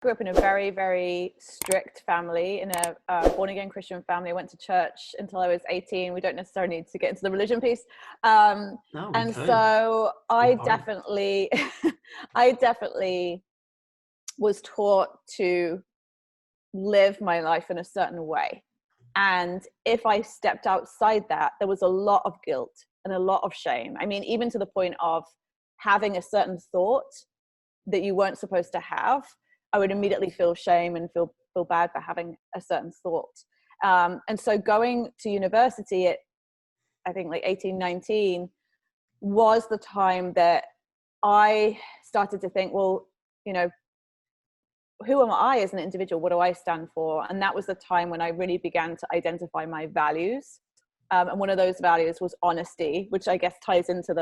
grew up in a very, very strict family, in a born-again Christian family. I went to church until I was 18. We don't necessarily need to get into the religion piece. No, we And could. so Big I part. definitely, I definitely was taught to live my life in a certain way. And if I stepped outside that, there was a lot of guilt and a lot of shame. I mean, even to the point of having a certain thought that you weren't supposed to have, I would immediately feel shame and feel bad for having a certain thought. And so going to university at, I think, like 18, 19, was the time that I started to think, well, you know, who am I as an individual? What do I stand for? And that was the time when I really began to identify my values. And one of those values was honesty, which I guess ties into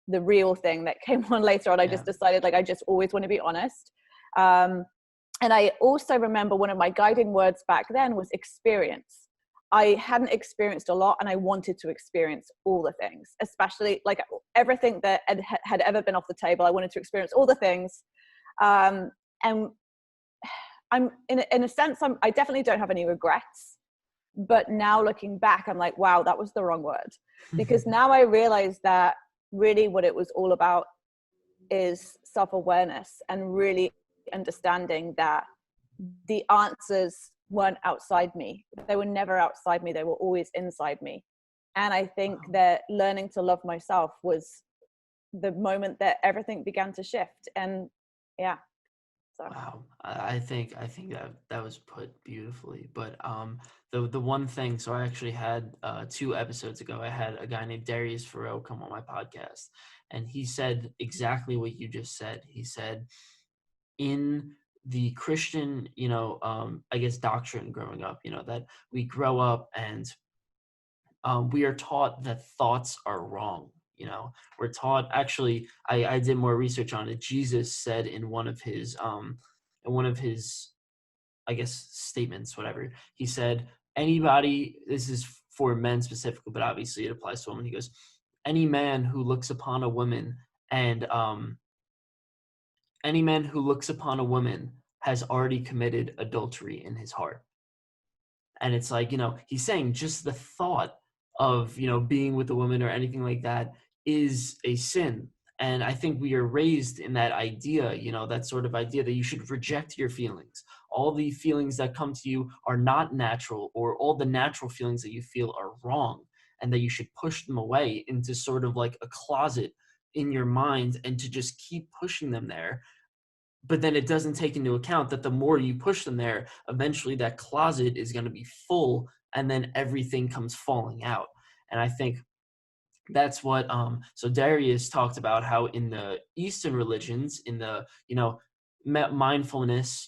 the real thing that came on later on. I just decided, like, I just always want to be honest. And I also remember one of my guiding words back then was experience. I hadn't experienced a lot, and I wanted to experience all the things, especially like everything that had ever been off the table. I wanted to experience all the things. And I'm in a sense, I definitely don't have any regrets, but now looking back, I'm like, wow, that was the wrong word. Because now I realize that really what it was all about is self-awareness, and really understanding that the answers weren't outside me. They were never outside me. They were always inside me. And I think that learning to love myself was the moment that everything began to shift. And yeah. So. Wow, I think that was put beautifully. But the one thing, so I actually had 2 episodes ago, I had a guy named Darius Farrell come on my podcast, and he said exactly what you just said. He said, in the Christian, I guess doctrine growing up, that we grow up and we are taught that thoughts are wrong. We're taught, actually, I did more research on it. Jesus said in one of his I guess statements, whatever, he said, anybody, this is for men specifically, but obviously it applies to women. He goes, any man who looks upon a woman and any man who looks upon a woman has already committed adultery in his heart. And it's like, he's saying just the thought of, being with a woman or anything like that is a sin. And I think we are raised in that idea, that sort of idea that you should reject your feelings. All the feelings that come to you are not natural, or all the natural feelings that you feel are wrong, and that you should push them away into sort of like a closet in your mind, and to just keep pushing them there. But then it doesn't take into account that the more you push them there, eventually that closet is going to be full, and then everything comes falling out. And I think that's what so Darius talked about how in the Eastern religions, in the mindfulness,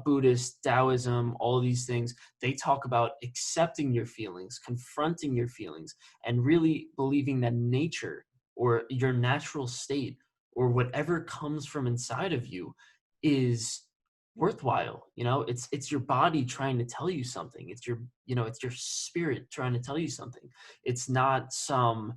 Buddhist, Taoism, all these things, they talk about accepting your feelings, confronting your feelings, and really believing that nature, or your natural state, or whatever comes from inside of you, is worthwhile. It's your body trying to tell you something. It's your spirit trying to tell you something. It's not some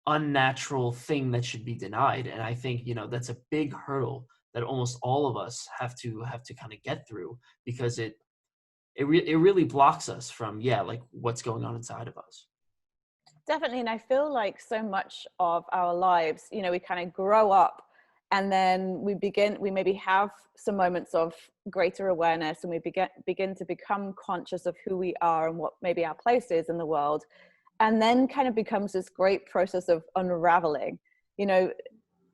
unnatural thing that should be denied. And I think that's a big hurdle that almost all of us have to kind of get through, because it really blocks us from like what's going on inside of us. Definitely. And I feel like so much of our lives, we kind of grow up, and then we maybe have some moments of greater awareness, and we begin to become conscious of who we are and what maybe our place is in the world. And then kind of becomes this great process of unraveling.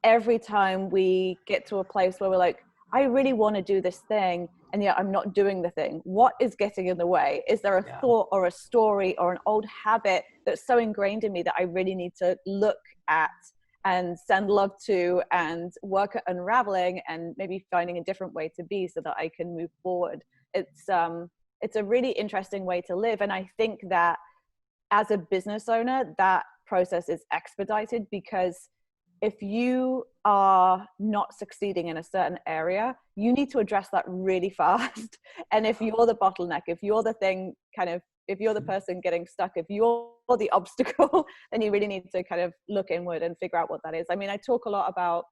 Every time we get to a place where we're like, I really want to do this thing, and yet I'm not doing the thing. What is getting in the way? Is there a thought or a story or an old habit that's so ingrained in me that I really need to look at and send love to, and work at unraveling, and maybe finding a different way to be so that I can move forward? It's a really interesting way to live. And I think that as a business owner, that process is expedited, because if you are not succeeding in a certain area, you need to address that really fast. And if you're the bottleneck, if you're the thing if you're the person getting stuck, if you're the obstacle, then you really need to kind of look inward and figure out what that is. I mean, I talk a lot about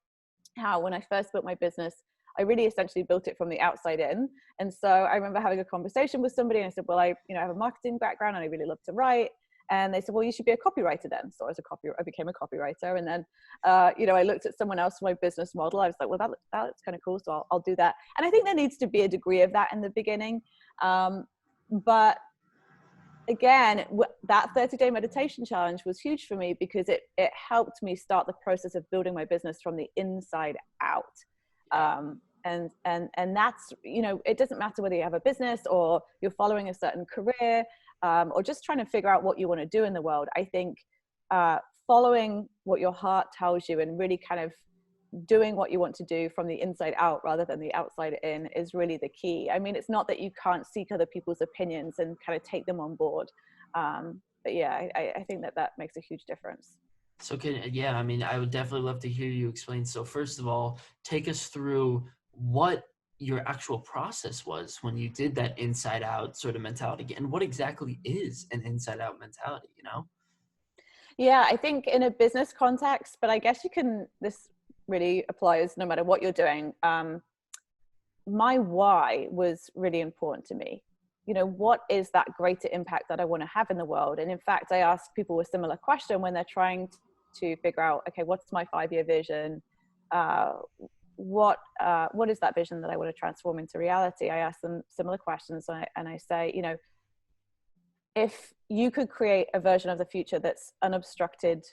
how when I first built my business, I really essentially built it from the outside in. And so I remember having a conversation with somebody, and I said, well, I have a marketing background and I really love to write. And they said, well, you should be a copywriter then. So I became a copywriter. And then, I looked at someone else for my business model. I was like, well, that looks kind of cool. So I'll do that. And I think there needs to be a degree of that in the beginning. But again, that 30-day meditation challenge was huge for me because it helped me start the process of building my business from the inside out. And that's, it doesn't matter whether you have a business or you're following a certain career, or just trying to figure out what you want to do in the world. I think following what your heart tells you and really kind of doing what you want to do from the inside out rather than the outside in is really the key. I mean, it's not that you can't seek other people's opinions and kind of take them on board. But yeah, I think that makes a huge difference. So I mean, I would definitely love to hear you explain. So first of all, take us through what your actual process was when you did that inside out sort of mentality, and what exactly is an inside out mentality, Yeah, I think in a business context, but I guess this really applies no matter what you're doing. My why was really important to me. What is that greater impact that I want to have in the world? And in fact, I ask people a similar question when they're trying to figure out, okay, what's my 5-year vision? What is that vision that I want to transform into reality? I ask them similar questions, and I say, if you could create a version of the future that's unobstructed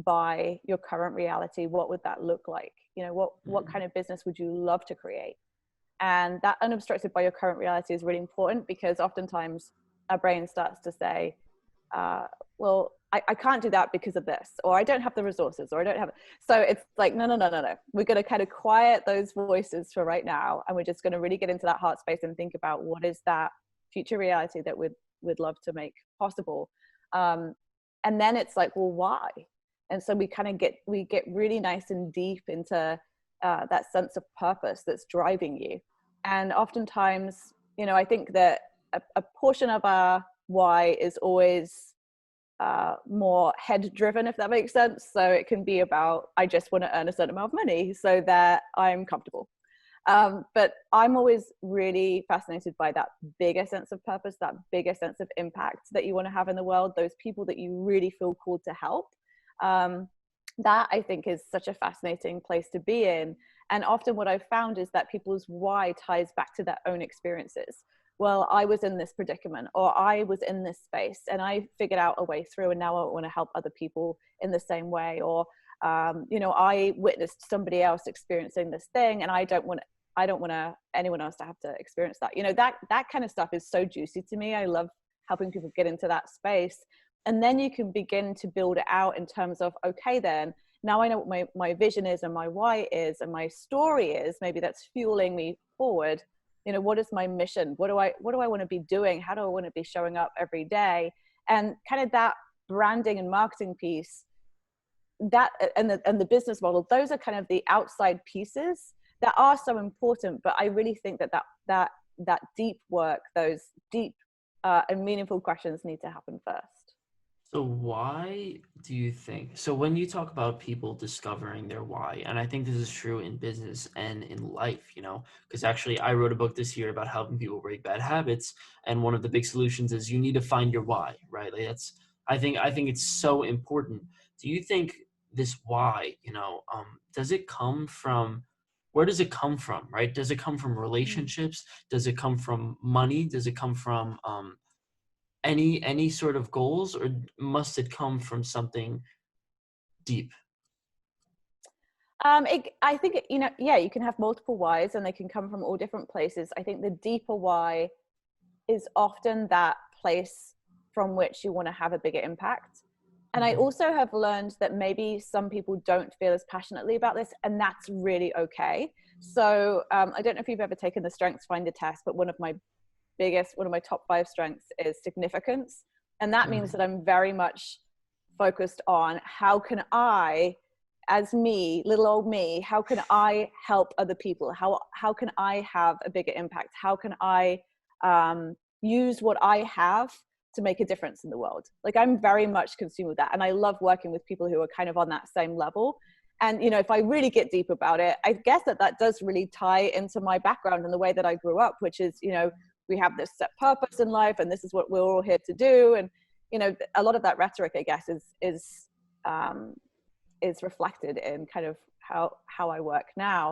by your current reality, what would that look like? What kind of business would you love to create? And that unobstructed by your current reality is really important, because oftentimes our brain starts to say, well, I can't do that because of this, or I don't have the resources, or I don't have it. So it's like, no. We're going to kind of quiet those voices for right now. And we're just going to really get into that heart space and think about what is that future reality that we'd love to make possible. And then it's like, well, why? And so we get really nice and deep into that sense of purpose that's driving you. And oftentimes, I think that a portion of our why is always more head driven, if that makes sense. So it can be about, I just want to earn a certain amount of money so that I'm comfortable. But I'm always really fascinated by that bigger sense of purpose, that bigger sense of impact that you want to have in the world, those people that you really feel called to help. That I think is such a fascinating place to be in. And often what I've found is that people's why ties back to their own experiences. Well, I was in this predicament, or I was in this space and I figured out a way through, and now I want to help other people in the same way. Or, I witnessed somebody else experiencing this thing, and I don't want anyone else to have to experience that. That kind of stuff is so juicy to me. I love helping people get into that space. And then you can begin to build it out in terms of, okay, then now I know what my vision is and my why is and my story is, maybe that's fueling me forward. What is my mission? What do I want to be doing? How do I want to be showing up every day? And kind of that branding and marketing piece, that and the business model, those are kind of the outside pieces that are so important. But I really think that deep work, those deep and meaningful questions need to happen first. So why do you think, so when you talk about people discovering their why, and I think this is true in business and in life, because actually I wrote a book this year about helping people break bad habits. And one of the big solutions is you need to find your why, right? Like I think it's so important. Do you think this why, where does it come from, right? Does it come from relationships? Does it come from money? Does it come from, any sort of goals, or must it come from something deep? I think, you can have multiple whys and they can come from all different places. I think the deeper why is often that place from which you want to have a bigger impact. And I also have learned that maybe some people don't feel as passionately about this, and that's really okay. So I don't know if you've ever taken the Strengths Finder test, but one of my top 5 strengths is significance. And that means that I'm very much focused on how can I, as me, little old me, how can I help other people? How can I have a bigger impact? How can I use what I have to make a difference in the world? Like, I'm very much consumed with that. And I love working with people who are kind of on that same level. And, you know, if I really get deep about it, I guess that does really tie into my background and the way that I grew up, which is, you know, we have this set purpose in life and this is what we're all here to do. And, you know, a lot of that rhetoric, I guess, is reflected in kind of how I work now.